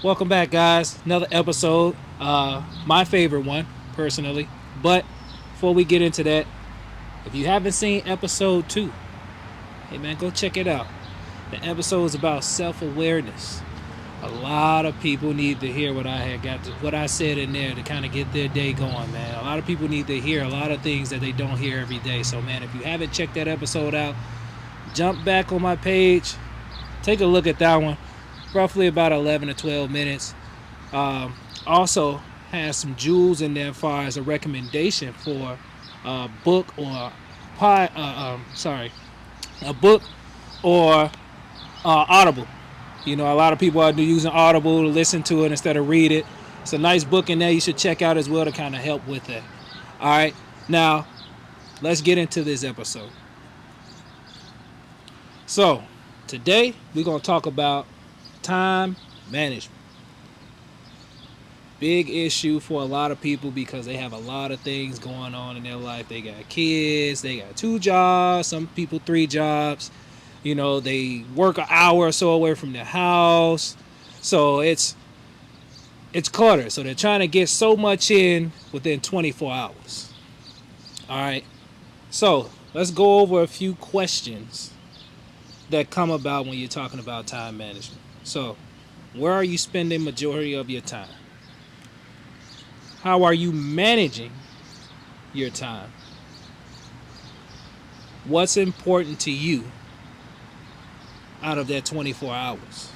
Welcome back, guys. Another episode. My favorite one, personally. But before we get into that, if you haven't seen episode 2, hey man, go check it out. The episode is about self-awareness. A lot of people need to hear what I said in there to kind of get their day going, man. A lot of people need to hear a lot of things that they don't hear every day. So, man, if you haven't checked that episode out, jump back on my page, take a look at that one. Roughly about 11 to 12 minutes. Also has some jewels in there as far as a recommendation for a book or a book or Audible. You know, a lot of people are using Audible to listen to it instead of read it. It's a nice book in there you should check out as well to kind of help with that. All right, now let's get into this episode. So today we're gonna talk about time management. Big issue for a lot of people because they have a lot of things going on in their life. They got kids, they got 2 jobs, some people 3 jobs. You know, they work an hour or so away from their house. So it's clutter. So they're trying to get so much in within 24 hours. All right. So let's go over a few questions that come about when you're talking about time management. So, where are you spending majority of your time? How are you managing your time? What's important to you out of that 24 hours?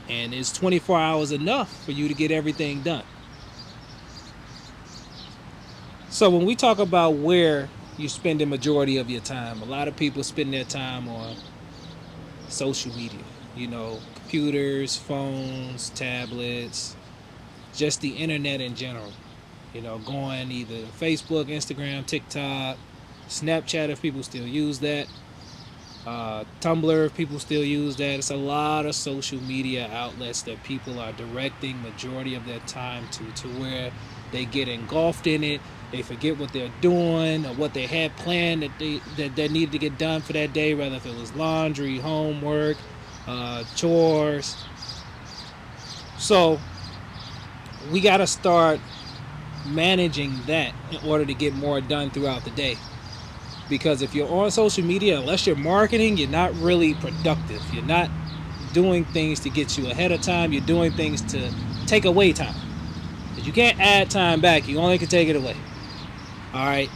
And is 24 hours enough for you to get everything done? So when we talk about where you spend the majority of your time, a lot of people spend their time on social media. You know, computers, phones, tablets, just the internet in general. You know, going either Facebook, Instagram, TikTok, Snapchat if people still use that, Tumblr if people still use that. It's a lot of social media outlets that people are directing majority of their time to where they get engulfed in it. They forget what they're doing or what they had planned that needed to get done for that day, whether if it was laundry, homework, chores. So we got to start managing that in order to get more done throughout the day. Because if you're on social media, unless you're marketing, you're not really productive. You're not doing things to get you ahead of time. You're doing things to take away time. Because you can't add time back. You only can take it away. All right.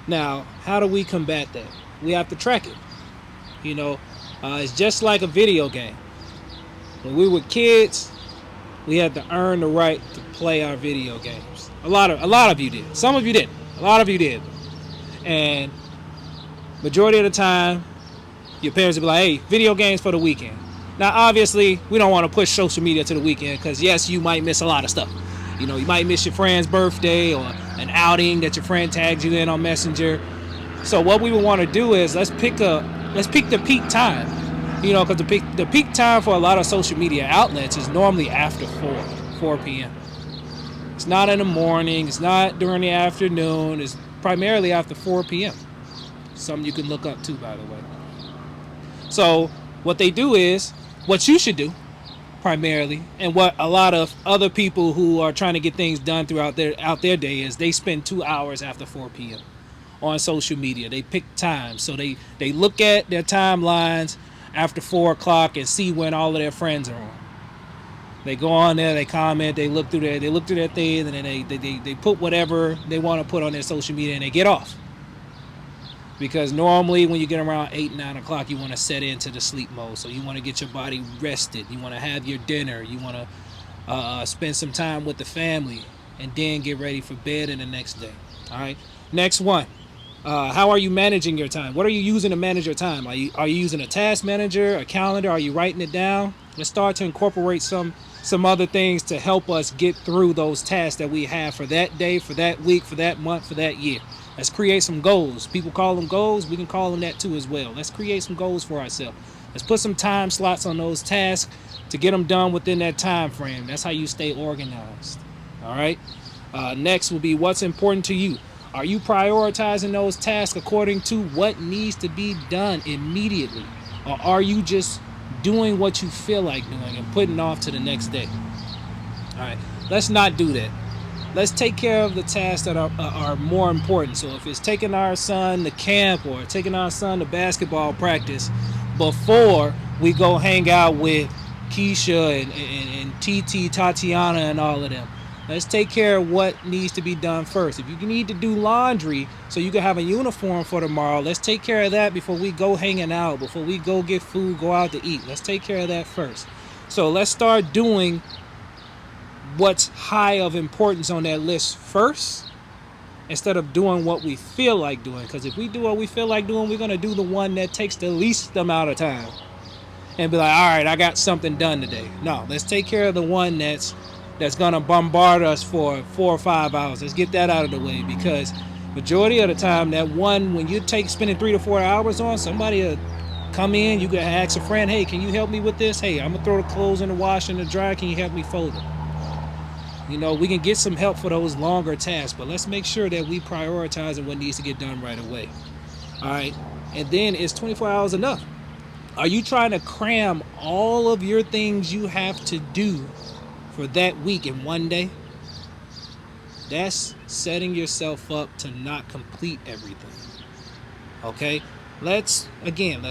Now, how do we combat that? We have to track it. You know, it's just like a video game. When we were kids, we had to earn the right to play our video games. A lot of you did. Some of you didn't. A lot of you did. And majority of the time, your parents would be like, "Hey, video games for the weekend." Now, obviously, we don't want to push social media to the weekend because yes, you might miss a lot of stuff. You know, you might miss your friend's birthday or an outing that your friend tagged you in on Messenger. So what we would want to do is let's pick the peak time. You know, because the peak time for a lot of social media outlets is normally after 4 p.m. It's not in the morning. It's not during the afternoon. It's primarily after 4 p.m. Something you can look up too, by the way. So what they do is, what you should do primarily, and what a lot of other people who are trying to get things done throughout their day is they spend 2 hours after 4 p.m. on social media. They pick times. So they look at their timelines after 4 o'clock and see when all of their friends are on. They go on there, they comment, they look through their thing, and then they put whatever they want to put on their social media and they get off. Because normally when you get around 8, 9 o'clock, you want to set into the sleep mode. So you want to get your body rested. You want to have your dinner. You want to spend some time with the family and then get ready for bed in the next day. All right. Next one. How are you managing your time? What are you using to manage your time? Are you using a task manager, a calendar? Are you writing it down? Let's start to incorporate some other things to help us get through those tasks that we have for that day, for that week, for that month, for that year. Let's create some goals. People call them goals. We can call them that too as well. Let's create some goals for ourselves. Let's put some time slots on those tasks to get them done within that time frame. That's how you stay organized. All right. Next will be what's important to you. Are you prioritizing those tasks according to what needs to be done immediately? Or are you just doing what you feel like doing and putting off to the next day. All right, let's not do that. Let's take care of the tasks that are more important. So if it's taking our son to camp or taking our son to basketball practice before we go hang out with Keisha and TT, Tatiana, and all of them, let's take care of what needs to be done first. If you need to do laundry so you can have a uniform for tomorrow, let's take care of that before we go hanging out, before we go get food, go out to eat. Let's take care of that first. So let's start doing what's high of importance on that list first instead of doing what we feel like doing. Because if we do what we feel like doing, we're going to do the one that takes the least amount of time and be like, all right, I got something done today. No, let's take care of the one that's going to bombard us for 4 or 5 hours. Let's get that out of the way, because majority of the time, that one, when you spending 3 to 4 hours on, somebody will come in, you can ask a friend, hey, can you help me with this? Hey, I'm going to throw the clothes in the wash and the dryer. Can you help me fold them? You know, we can get some help for those longer tasks, but let's make sure that we prioritize what needs to get done right away. All right. And then, is 24 hours enough? Are you trying to cram all of your things you have to do for that week in one day? That's setting yourself up to not complete everything. Okay? Let's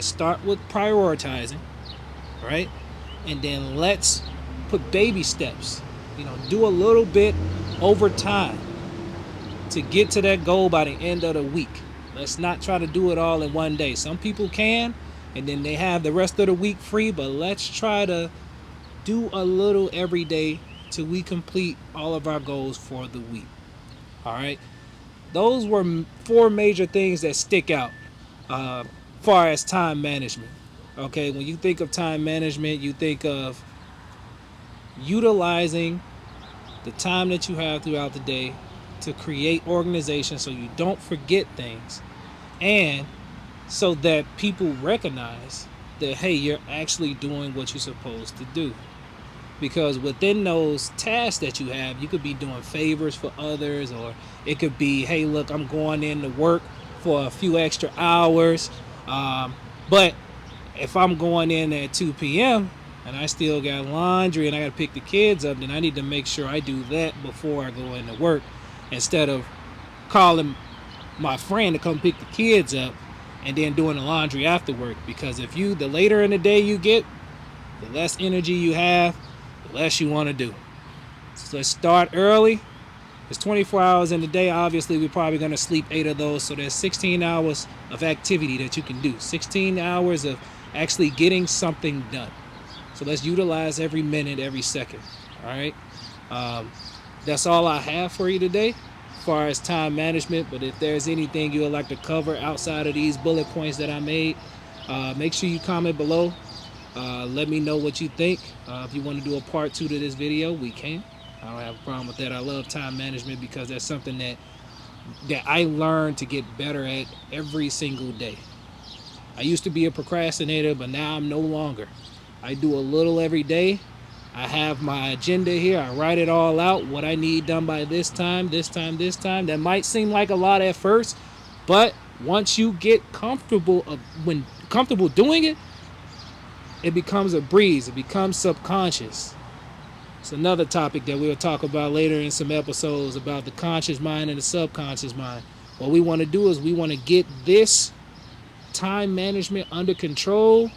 start with prioritizing, right? And then let's put baby steps. You know, do a little bit over time to get to that goal by the end of the week. Let's not try to do it all in one day. Some people can, and then they have the rest of the week free, but let's try to do a little every day till we complete all of our goals for the week. All right? Those were 4 major things that stick out far as time management. Okay, when you think of time management, you think of utilizing the time that you have throughout the day to create organization so you don't forget things, and so that people recognize that, hey, you're actually doing what you're supposed to do. Because within those tasks that you have, you could be doing favors for others, or it could be, hey, look, I'm going in to work for a few extra hours, but if I'm going in at 2 p.m. and I still got laundry and I got to pick the kids up, then I need to make sure I do that before I go into work, instead of calling my friend to come pick the kids up and then doing the laundry after work. Because the later in the day you get, the less energy you have, the less you want to do. So let's start early. There's 24 hours in the day. Obviously, we're probably going to sleep 8 of those. So there's 16 hours of activity that you can do. 16 hours of actually getting something done. So let's utilize every minute, every second. All right. That's all I have for you today as far as time management. But if there's anything you would like to cover outside of these bullet points that I made, make sure you comment below. Let me know what you think. If you want to do a part 2 to this video, we can. I don't have a problem with that. I love time management because that's something that I learned to get better at every single day. I used to be a procrastinator, but now I'm no longer. I do a little every day. I have my agenda here. I write it all out, what I need done by this time, this time, this time. That might seem like a lot at first, but once you get comfortable doing it, it becomes a breeze. It becomes subconscious. It's another topic that we'll talk about later in some episodes about the conscious mind and the subconscious mind. What we want to do is we want to get this time management under control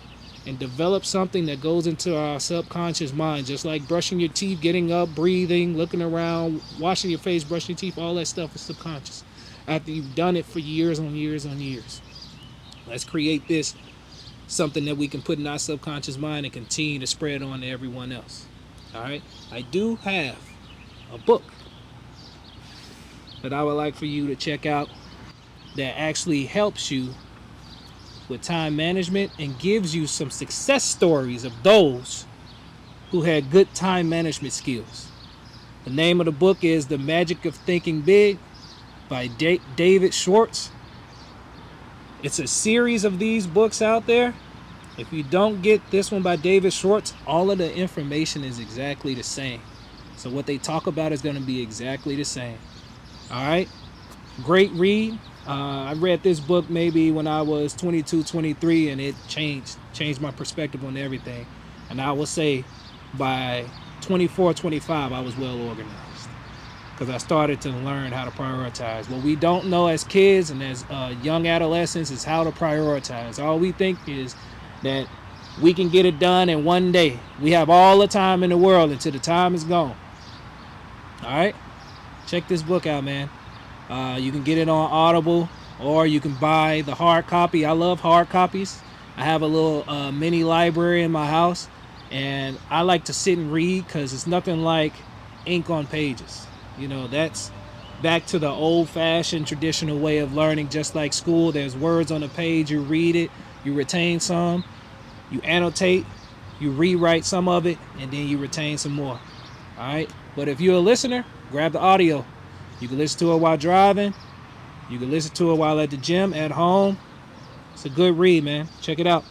and develop something that goes into our subconscious mind, just like brushing your teeth, getting up, breathing, looking around, washing your face, brushing your teeth. All that stuff is subconscious after you've done it for years on years on years. Let's create this something that we can put in our subconscious mind and continue to spread on to everyone else. All right, I do have a book that I would like for you to check out that actually helps you with time management and gives you some success stories of those who had good time management skills. The name of the book is The Magic of Thinking Big by David Schwartz. It's a series of these books out there. If you don't get this one by David Schwartz, all of the information is exactly the same. So what they talk about is going to be exactly the same. All right. Great read. I read this book maybe when I was 22, 23, and it changed my perspective on everything. And I would say by 24, 25, I was well organized because I started to learn how to prioritize. What we don't know as kids and as young adolescents is how to prioritize. All we think is that we can get it done in one day. We have all the time in the world until the time is gone. All right, check this book out, man. You can get it on Audible or you can buy the hard copy. I love hard copies. I have a little mini library in my house, and I like to sit and read because it's nothing like ink on pages. That's back to the old-fashioned traditional way of learning, just like school. There's words on the page, you read it, you retain some, you annotate, you rewrite some of it, and then you retain some more. All right? But if you're a listener, grab the audio. You can listen to it while driving. You can listen to it while at the gym, at home. It's a good read, man. Check it out.